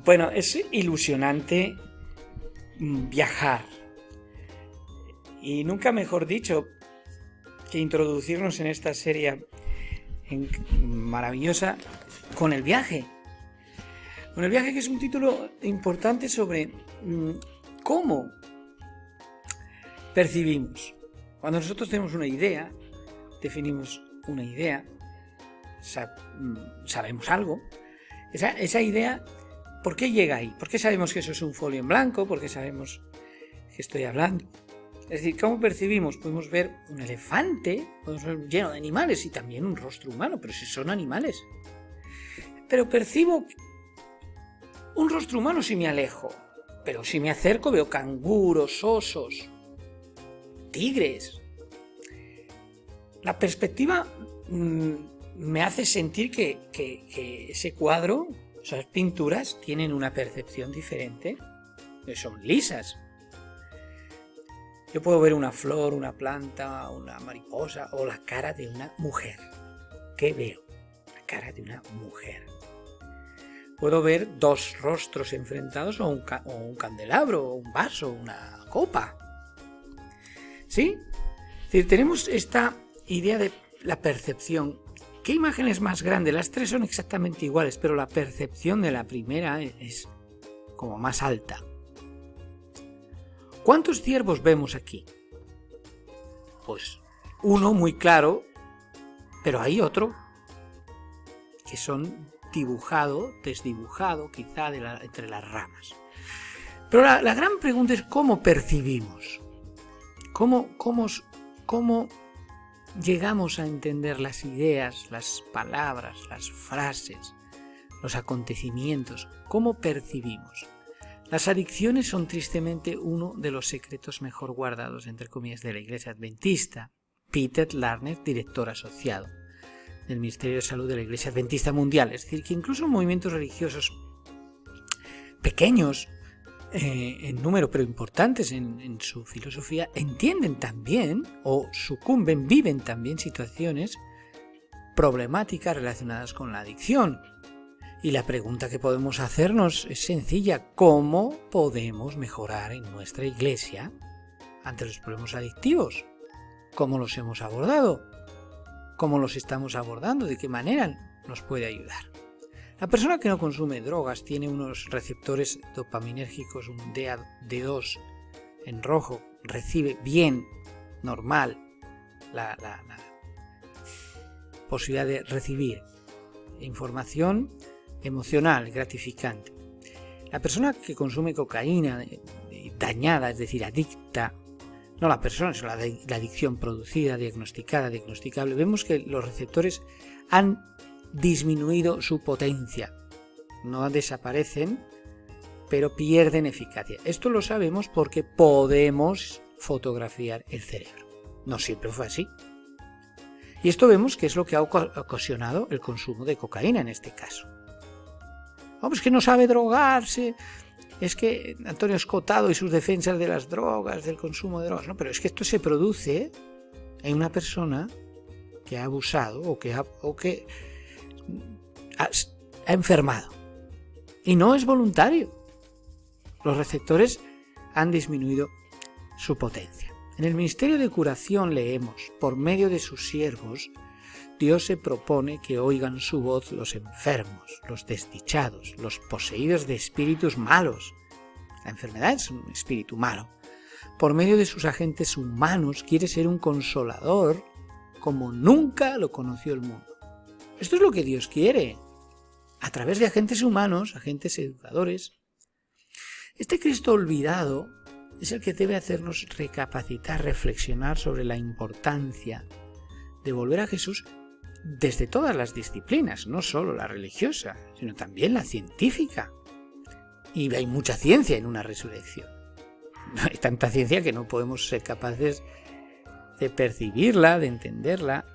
Bueno, es ilusionante viajar. Y nunca mejor dicho que introducirnos en esta serie maravillosa con el viaje. Con el viaje, que es un título importante sobre cómo percibimos. Cuando nosotros tenemos una idea, definimos una idea, sabemos algo, esa idea, ¿por qué llega ahí? ¿Por qué sabemos que eso es un folio en blanco? ¿Por qué sabemos que estoy hablando? Es decir, ¿cómo percibimos? Podemos ver un elefante, podemos ver lleno de animales y también un rostro humano, pero si son animales. Pero percibo un rostro humano si me alejo, pero si me acerco veo canguros, osos, tigres. La perspectiva me hace sentir que ese cuadro, esas pinturas, tienen una percepción diferente, que son lisas. Yo puedo ver una flor, una planta, una mariposa o la cara de una mujer. ¿Qué veo? La cara de una mujer. Puedo ver dos rostros enfrentados o un candelabro, o un vaso, una copa. ¿Sí? Es decir, tenemos esta idea de la percepción. ¿Qué imagen es más grande? Las tres son exactamente iguales, pero la percepción de la primera es como más alta. ¿Cuántos ciervos vemos aquí? Pues uno muy claro, pero hay otro que son desdibujado quizá entre las ramas. Pero la gran pregunta es cómo percibimos, cómo llegamos a entender las ideas, las palabras, las frases, los acontecimientos, cómo percibimos. Las adicciones son tristemente uno de los secretos mejor guardados, entre comillas, de la Iglesia Adventista. Peter Larner, director asociado del Ministerio de Salud de la Iglesia Adventista Mundial. Es decir, que incluso movimientos religiosos pequeños en número, pero importantes en su filosofía, entienden también o viven también situaciones problemáticas relacionadas con la adicción. Y la pregunta que podemos hacernos es sencilla: ¿cómo podemos mejorar en nuestra iglesia ante los problemas adictivos? ¿Cómo los hemos abordado? ¿Cómo los estamos abordando? ¿De qué manera nos puede ayudar? La persona que no consume drogas tiene unos receptores dopaminérgicos, un D2 en rojo, recibe bien, normal, la posibilidad de recibir información emocional, gratificante. La persona que consume cocaína dañada, es decir, adicta, no la persona, sino la adicción producida, diagnosticada, diagnosticable, vemos que los receptores han disminuido su potencia. No desaparecen, pero pierden eficacia. Esto lo sabemos porque podemos fotografiar el cerebro. No siempre fue así. Y esto vemos que es lo que ha ocasionado el consumo de cocaína en este caso. Es que no sabe drogarse, es que Antonio Escotado y sus defensas de las drogas, del consumo de drogas, no, pero es que esto se produce en una persona que ha abusado o que ha enfermado. Y no es voluntario. Los receptores han disminuido su potencia. En el Ministerio de Curación leemos: por medio de sus siervos, Dios se propone que oigan su voz los enfermos, los desdichados, los poseídos de espíritus malos. La enfermedad es un espíritu malo. Por medio de sus agentes humanos quiere ser un consolador como nunca lo conoció el mundo. Esto es lo que Dios quiere, a través de agentes humanos, agentes educadores. Este Cristo olvidado es el que debe hacernos recapacitar, reflexionar sobre la importancia de volver a Jesús desde todas las disciplinas, no solo la religiosa, sino también la científica. Y hay mucha ciencia en una resurrección. Hay tanta ciencia que no podemos ser capaces de percibirla, de entenderla,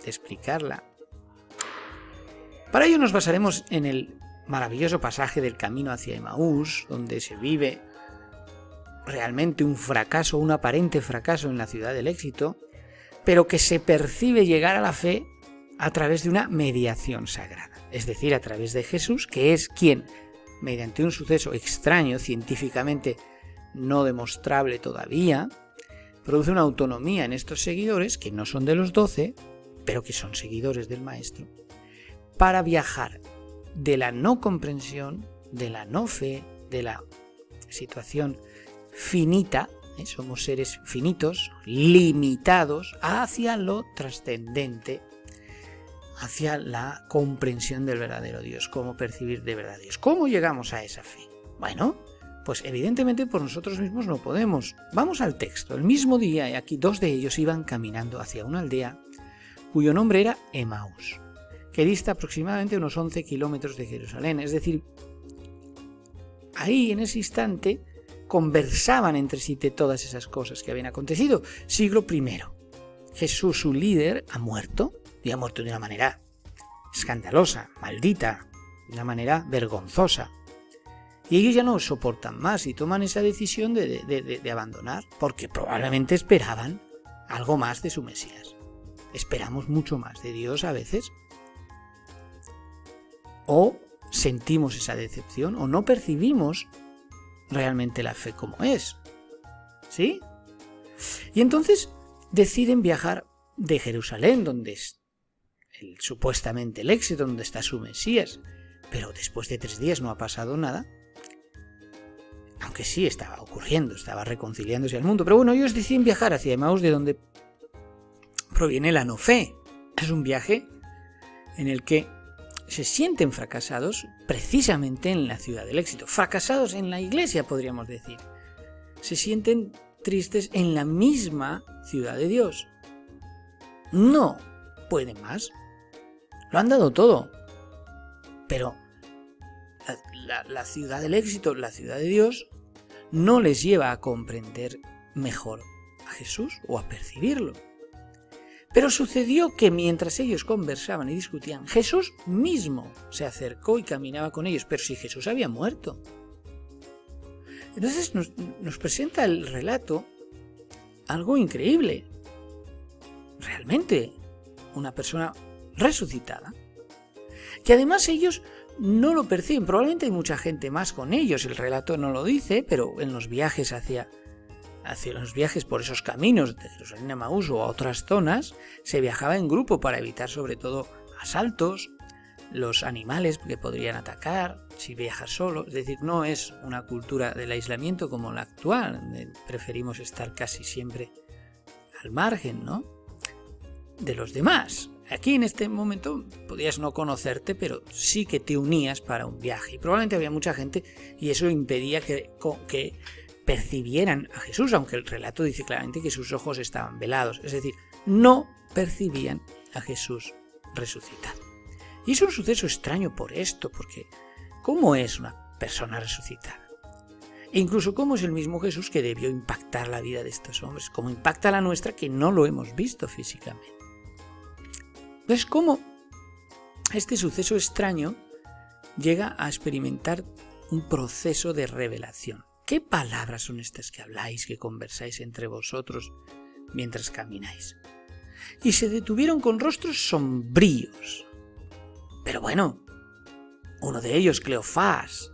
de explicarla. Para ello nos basaremos en el maravilloso pasaje del camino hacia Emaús, donde se vive realmente un fracaso, un aparente fracaso en la ciudad del éxito, pero que se percibe llegar a la fe a través de una mediación sagrada, es decir, a través de Jesús, que es quien mediante un suceso extraño, científicamente no demostrable todavía, produce una autonomía en estos seguidores, que no son de los 12, pero que son seguidores del Maestro, para viajar de la no comprensión, de la no fe, de la situación finita, somos seres finitos, limitados, hacia lo trascendente, hacia la comprensión del verdadero Dios, cómo percibir de verdad a Dios. ¿Cómo llegamos a esa fe? Bueno, pues evidentemente por nosotros mismos no podemos. Vamos al texto. El mismo día, y aquí 2 de ellos iban caminando hacia una aldea cuyo nombre era Emaús, que dista aproximadamente unos 11 kilómetros de Jerusalén. Es decir, ahí en ese instante conversaban entre sí de todas esas cosas que habían acontecido. Siglo I. Jesús, su líder, ha muerto, y ha muerto de una manera escandalosa, maldita, de una manera vergonzosa. Y ellos ya no soportan más y toman esa decisión de abandonar, porque probablemente esperaban algo más de su Mesías. Esperamos mucho más de Dios a veces. O sentimos esa decepción, o no percibimos realmente la fe como es. ¿Sí? Y entonces deciden viajar de Jerusalén, donde es supuestamente el éxito, donde está su Mesías. Pero después de 3 días no ha pasado nada. Aunque sí estaba ocurriendo, estaba reconciliándose al mundo. Pero bueno, ellos deciden viajar hacia Emaús, de donde proviene la no fe. Es un viaje en el que se sienten fracasados precisamente en la ciudad del éxito. Fracasados en la iglesia, podríamos decir. Se sienten tristes en la misma ciudad de Dios. No pueden más. Lo han dado todo. Pero la ciudad del éxito, la ciudad de Dios, no les lleva a comprender mejor a Jesús o a percibirlo. Pero sucedió que mientras ellos conversaban y discutían, Jesús mismo se acercó y caminaba con ellos, pero si Jesús había muerto. Entonces nos presenta el relato algo increíble. Realmente, una persona resucitada, que además ellos no lo perciben. Probablemente hay mucha gente más con ellos, el relato no lo dice, pero en los viajes hacia los viajes por esos caminos de Jerusalén a Emaús o a otras zonas, se viajaba en grupo para evitar sobre todo asaltos, los animales que podrían atacar si viajas solo. Es decir, no es una cultura del aislamiento como la actual. Preferimos estar casi siempre al margen, ¿no?, de los demás. Aquí en este momento podías no conocerte, pero sí que te unías para un viaje. Y probablemente había mucha gente y eso impedía que percibieran a Jesús, aunque el relato dice claramente que sus ojos estaban velados. Es decir, no percibían a Jesús resucitado. Y es un suceso extraño por esto, porque ¿cómo es una persona resucitada? E incluso cómo es el mismo Jesús que debió impactar la vida de estos hombres, cómo impacta la nuestra que no lo hemos visto físicamente. Entonces, cómo este suceso extraño llega a experimentar un proceso de revelación. ¿Qué palabras son estas que habláis, que conversáis entre vosotros mientras camináis? Y se detuvieron con rostros sombríos. Pero bueno, uno de ellos, Cleofás,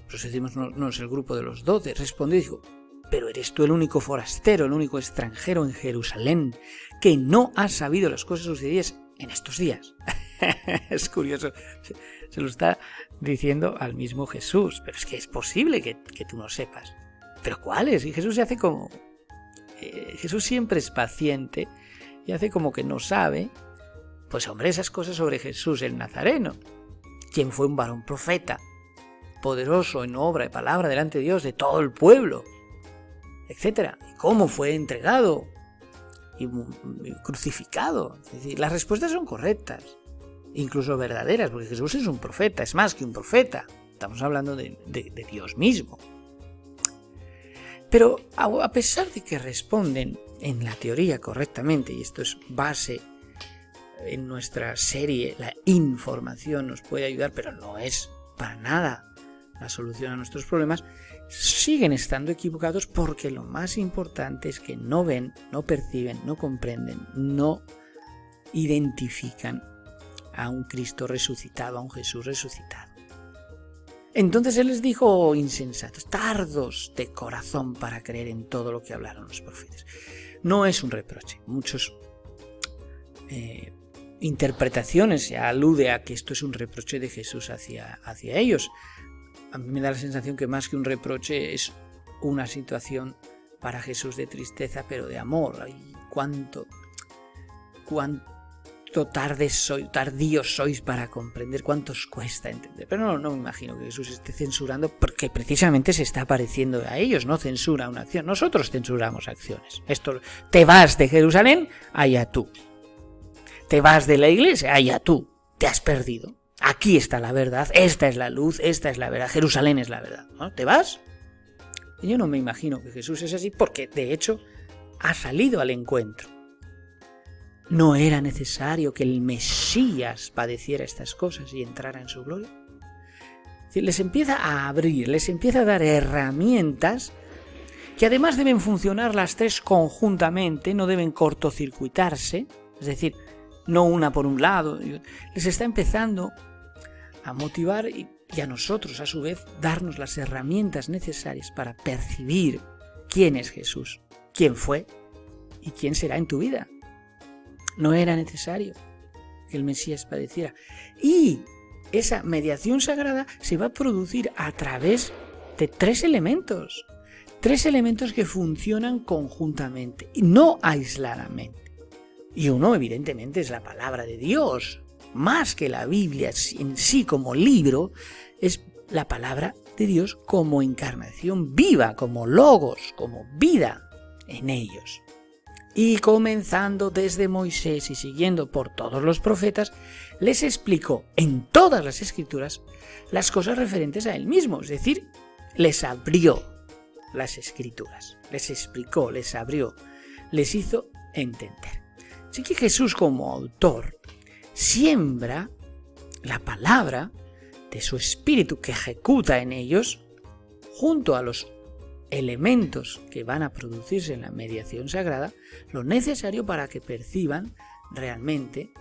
pues decimos no es el grupo de los 12, respondió y dijo: pero eres tú el único forastero, el único extranjero en Jerusalén que no ha sabido las cosas sucedidas en estos días. Es curioso, se lo está diciendo al mismo Jesús, pero es que es posible que tú no sepas. ¿Pero cuáles? Y Jesús se hace como... Jesús siempre es paciente y hace como que no sabe. Pues hombre, esas cosas sobre Jesús el Nazareno, quien fue un varón profeta, poderoso en obra y palabra delante de Dios, de todo el pueblo, etc. Y cómo fue entregado y crucificado. Es decir, las respuestas son correctas, incluso verdaderas, porque Jesús es un profeta, es más que un profeta. Estamos hablando de Dios mismo. Pero a pesar de que responden en la teoría correctamente, y esto es base en nuestra serie, la información nos puede ayudar, pero no es para nada la solución a nuestros problemas, siguen estando equivocados, porque lo más importante es que no ven, no perciben, no comprenden, no identifican a un Cristo resucitado, a un Jesús resucitado. Entonces él les dijo: "Oh, insensatos, tardos de corazón para creer en todo lo que hablaron los profetas". No es un reproche. Muchas interpretaciones se alude a que esto es un reproche de Jesús hacia ellos. A mí me da la sensación que más que un reproche es una situación para Jesús de tristeza, pero de amor. Ay, cuánto tardíos sois para comprender, cuánto os cuesta entender. Pero no me imagino que Jesús esté censurando, porque precisamente se está pareciendo a ellos, no censura una acción. Nosotros censuramos acciones. Te vas de Jerusalén, allá tú. Te vas de la iglesia, allá tú. Te has perdido. Aquí está la verdad, esta es la luz, esta es la verdad, Jerusalén es la verdad, ¿no? ¿Te vas? Yo no me imagino que Jesús es así, porque de hecho ha salido al encuentro. ¿No era necesario que el Mesías padeciera estas cosas y entrara en su gloria? Les empieza a abrir, les empieza a dar herramientas que además deben funcionar las tres conjuntamente, no deben cortocircuitarse, es decir, no una por un lado. Les está empezando a motivar y a nosotros, a su vez, darnos las herramientas necesarias para percibir quién es Jesús, quién fue y quién será en tu vida. No era necesario que el Mesías padeciera. Y esa mediación sagrada se va a producir a través de tres elementos que funcionan conjuntamente y no aisladamente. Y uno, evidentemente, es la palabra de Dios. Más que la Biblia en sí como libro, es la palabra de Dios como encarnación viva, como logos, como vida en ellos. Y comenzando desde Moisés y siguiendo por todos los profetas, les explicó en todas las escrituras las cosas referentes a él mismo. Es decir, les abrió las escrituras, les explicó, les abrió, les hizo entender. Así que Jesús, como autor, siembra la palabra de su espíritu que ejecuta en ellos, junto a los elementos que van a producirse en la mediación sagrada, lo necesario para que perciban realmente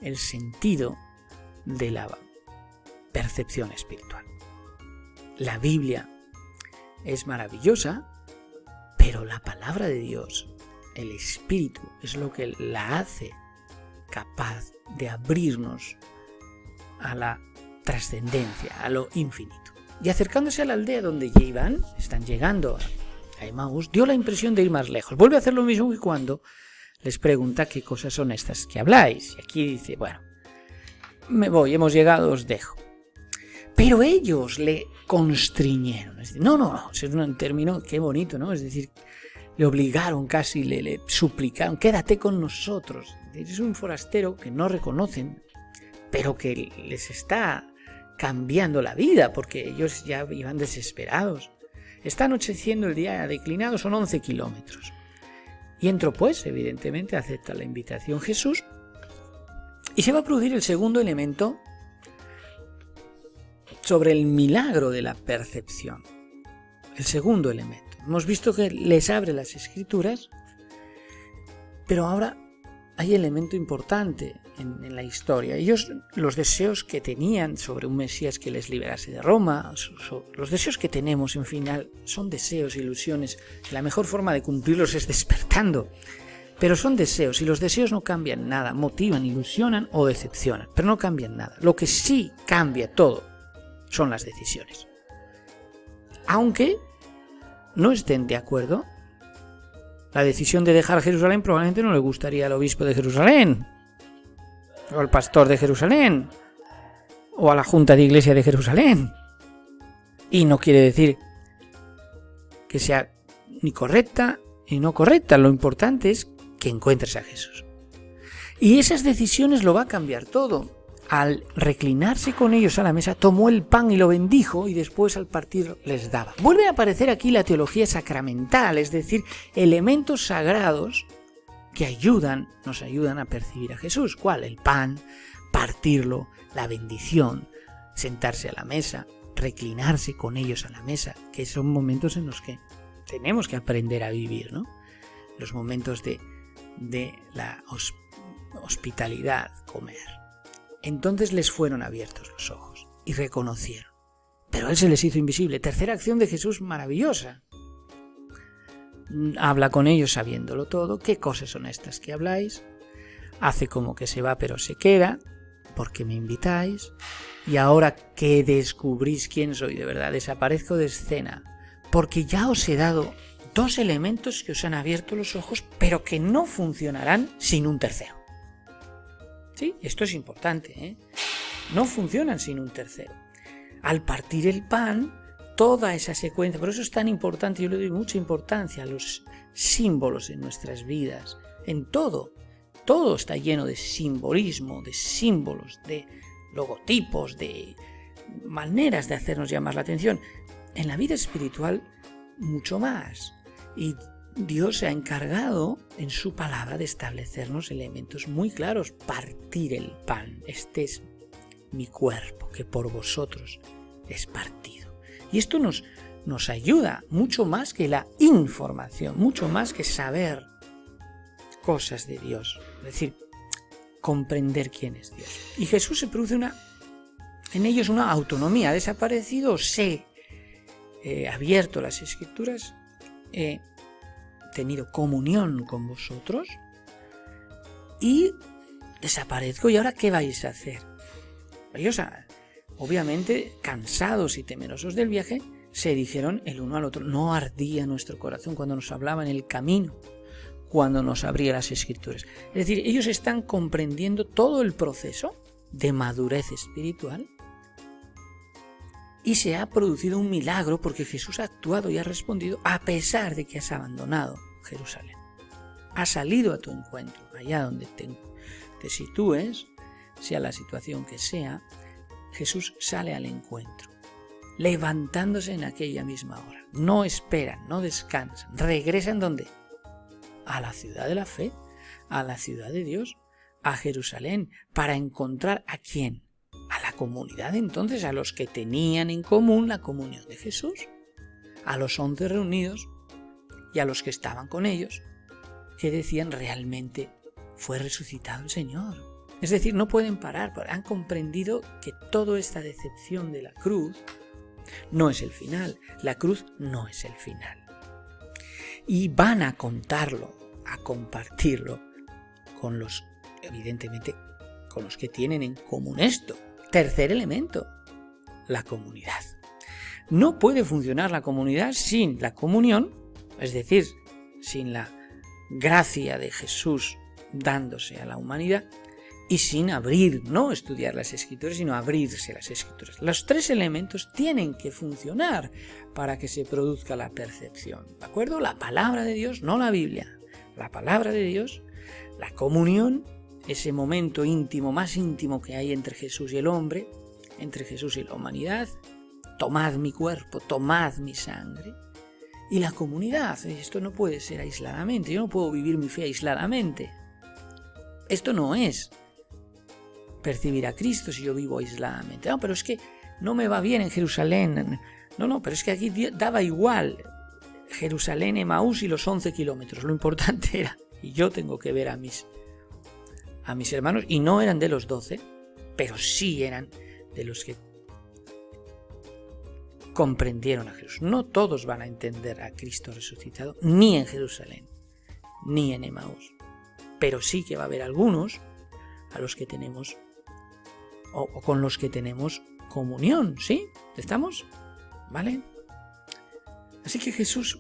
el sentido de la percepción espiritual. La Biblia es maravillosa, pero la palabra de Dios, el Espíritu, es lo que la hace capaz de abrirnos a la trascendencia, a lo infinito. Y acercándose a la aldea donde están llegando a Emaús, dio la impresión de ir más lejos. Vuelve a hacer lo mismo que cuando les pregunta qué cosas son estas que habláis. Y aquí dice, bueno, me voy, hemos llegado, os dejo. Pero ellos le constriñeron. Es decir, no, es un término, qué bonito, ¿no? Es decir, le obligaron casi, le suplicaron, quédate con nosotros. Es un forastero que no reconocen, pero que les está cambiando la vida, porque ellos ya iban desesperados. Está anocheciendo, el día ha declinado, son 11 kilómetros. Y entró pues, evidentemente, acepta la invitación Jesús, y se va a producir el segundo elemento sobre el milagro de la percepción. El segundo elemento. Hemos visto que les abre las escrituras, pero ahora hay elemento importante en la historia. Ellos, los deseos que tenían sobre un Mesías que les liberase de Roma, los deseos que tenemos, en final, son deseos, ilusiones. La mejor forma de cumplirlos es despertando. Pero son deseos, y los deseos no cambian nada. Motivan, ilusionan o decepcionan, pero no cambian nada. Lo que sí cambia todo son las decisiones. Aunque no estén de acuerdo, la decisión de dejar Jerusalén probablemente no le gustaría al obispo de Jerusalén, o al pastor de Jerusalén, o a la junta de iglesia de Jerusalén. Y no quiere decir que sea ni correcta ni no correcta. Lo importante es que encuentres a Jesús. Y esas decisiones lo va a cambiar todo. Al reclinarse con ellos a la mesa, tomó el pan y lo bendijo, y después al partir les daba. Vuelve a aparecer aquí la teología sacramental, es decir, elementos sagrados que nos ayudan a percibir a Jesús. ¿Cuál? El pan, partirlo, la bendición, sentarse a la mesa, reclinarse con ellos a la mesa, que son momentos en los que tenemos que aprender a vivir, ¿no? Los momentos de la hospitalidad, comer. Entonces les fueron abiertos los ojos y reconocieron. pero Él se les hizo invisible. Tercera acción de Jesús maravillosa. Habla con ellos sabiéndolo todo. ¿Qué cosas son estas que habláis? Hace como que se va, pero se queda, porque me invitáis. Y ahora que descubrís quién soy de verdad, desaparezco de escena, porque ya os he dado 2 elementos que os han abierto los ojos, pero que no funcionarán sin un tercero. ¿Sí? Esto es importante, ¿eh? No funcionan sin un tercero. Al partir el pan, toda esa secuencia, por eso es tan importante, yo le doy mucha importancia a los símbolos en nuestras vidas, en todo. Todo está lleno de simbolismo, de símbolos, de logotipos, de maneras de hacernos llamar la atención. En la vida espiritual, mucho más. Y Dios se ha encargado en su palabra de establecernos elementos muy claros. Partir el pan. Este es mi cuerpo, que por vosotros es partido. Y esto nos ayuda mucho más que la información, mucho más que saber cosas de Dios. Es decir, comprender quién es Dios. Y Jesús se produce en ellos una autonomía. Ha desaparecido, os he abierto las Escrituras, he tenido comunión con vosotros y desaparezco. ¿Y ahora qué vais a hacer? Ellos, obviamente, cansados y temerosos del viaje, se dijeron el uno al otro. No ardía nuestro corazón cuando nos hablaba en el camino, cuando nos abría las Escrituras. Es decir, ellos están comprendiendo todo el proceso de madurez espiritual y se ha producido un milagro porque Jesús ha actuado y ha respondido a pesar de que has abandonado Jerusalén. Ha salido a tu encuentro, allá donde te sitúes, sea la situación que sea, Jesús sale al encuentro, levantándose en aquella misma hora. No esperan, no descansan, regresan ¿dónde? A la ciudad de la fe, a la ciudad de Dios, a Jerusalén, para encontrar ¿a quién? A la comunidad entonces, a los que tenían en común la comunión de Jesús, a los 11 reunidos y a los que estaban con ellos, que decían realmente fue resucitado el Señor. Es decir, no pueden parar, han comprendido que toda esta decepción de la cruz no es el final, la cruz no es el final. Y van a contarlo, a compartirlo con los, evidentemente, con los que tienen en común esto. Tercer elemento, la comunidad. No puede funcionar la comunidad sin la comunión, es decir, sin la gracia de Jesús dándose a la humanidad y sin no estudiar las Escrituras, sino abrirse las Escrituras. Los 3 elementos tienen que funcionar para que se produzca la percepción, ¿de acuerdo? La palabra de Dios, no la Biblia. La palabra de Dios, la comunión, ese momento íntimo, más íntimo que hay entre Jesús y el hombre, entre Jesús y la humanidad. Tomad mi cuerpo, tomad mi sangre. Y la comunidad, esto no puede ser aisladamente, yo no puedo vivir mi fe aisladamente. Esto no es percibir a Cristo si yo vivo aisladamente. No, pero es que no me va bien en Jerusalén. No, pero es que aquí daba igual Jerusalén, Emaús y los 11 kilómetros. Lo importante era, y yo tengo que ver a mis hermanos, y no eran de los 12, pero sí eran de los que comprendieron a Jesús. No todos van a entender a Cristo resucitado, ni en Jerusalén, ni en Emaús. Pero sí que va a haber algunos a los que tenemos, o con los que tenemos comunión, ¿sí? ¿Estamos? ¿Vale? Así que Jesús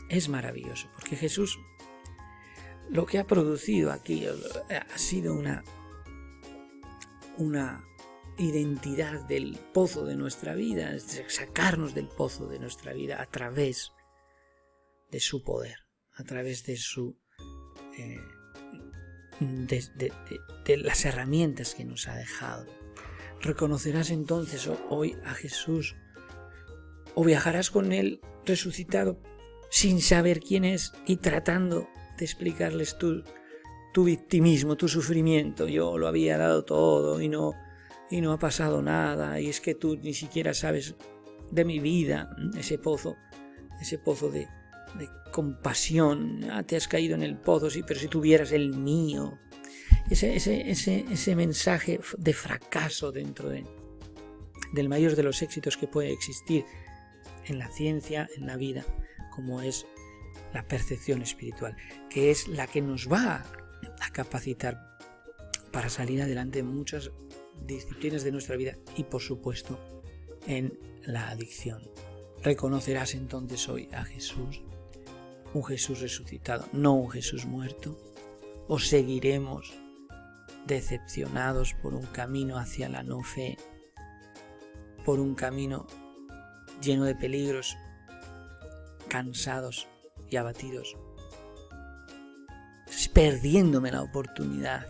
es maravilloso, porque Jesús lo que ha producido aquí ha sido una identidad del pozo de nuestra vida, es sacarnos del pozo de nuestra vida a través de su poder, a través de su de las herramientas que nos ha dejado. Reconocerás entonces hoy a Jesús, o viajarás con Él resucitado sin saber quién es y tratando de explicarles tu victimismo, tu sufrimiento. Yo lo había dado todo y no ha pasado nada, y es que tú ni siquiera sabes de mi vida. Ese pozo de compasión. Te has caído en el pozo, sí, pero si tuvieras el mío. Ese mensaje de fracaso dentro de del mayor de los éxitos que puede existir en la ciencia, en la vida, como es la percepción espiritual, que es la que nos va a capacitar para salir adelante en muchas disciplinas de nuestra vida y, por supuesto, en la adicción. Reconocerás entonces hoy a Jesús, un Jesús resucitado, no un Jesús muerto, o seguiremos decepcionados por un camino hacia la no fe, por un camino lleno de peligros, cansados y abatidos, perdiéndome la oportunidad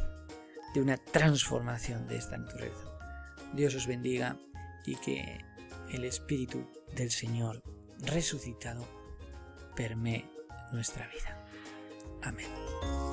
de una transformación de esta naturaleza. Dios os bendiga y que el Espíritu del Señor resucitado permee nuestra vida. Amén.